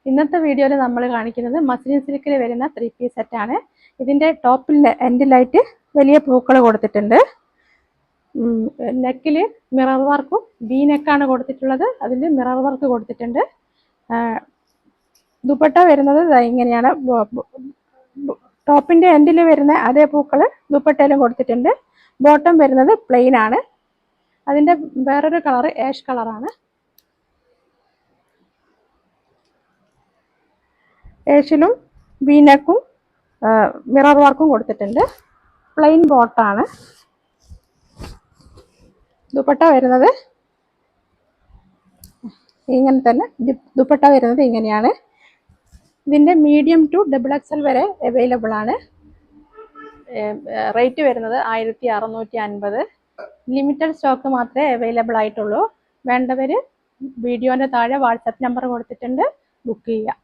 ഇന്നത്തെ വീഡിയോയിൽ നമ്മൾ കാണിക്കുന്നത് മസ്ലിൻ സിൽക്കിൽ വരുന്ന 3 പീസ് സെറ്റാണ്. ഇതിൻ്റെ ടോപ്പിൽ എൻഡിലായിട്ട് വലിയ പൂക്കൾ കൊടുത്തിട്ടുണ്ട്. നെക്കിൽ മിറർ വർക്കും വി നെക്കാണ് കൊടുത്തിട്ടുള്ളത്. അതിൽ മിറർ വർക്ക് കൊടുത്തിട്ടുണ്ട്. ദുപ്പട്ട വരുന്നത് ഇങ്ങനെയാണ്. ടോപ്പിൻ്റെ എൻഡിൽ വരുന്ന അതേ പൂക്കൾ ദുപ്പട്ടയിലും കൊടുത്തിട്ടുണ്ട്. ബോട്ടം വരുന്നത് പ്ലെയിൻ ആണ്. അതിൻ്റെ വേറൊരു കളർ ആഷ് കളറാണ്. ഏഷിലും വീനക്കും മിറർ വർക്കും കൊടുത്തിട്ടുണ്ട്. പ്ലെയിൻ ബോട്ടാണ്. ദുപ്പട്ട വരുന്നത് ഇങ്ങനെ തന്നെ. ദുപ്പട്ട വരുന്നത് ഇങ്ങനെയാണ്. ഇതിൻ്റെ മീഡിയം ടു XXL വരെ അവൈലബിൾ ആണ്. റേറ്റ് വരുന്നത് 1650. ലിമിറ്റഡ് സ്റ്റോക്ക് മാത്രമേ അവൈലബിൾ ആയിട്ടുള്ളൂ. വേണ്ടവർ വീഡിയോൻ്റെ താഴെ വാട്സപ്പ് നമ്പർ കൊടുത്തിട്ടുണ്ട്, ബുക്ക് ചെയ്യുക.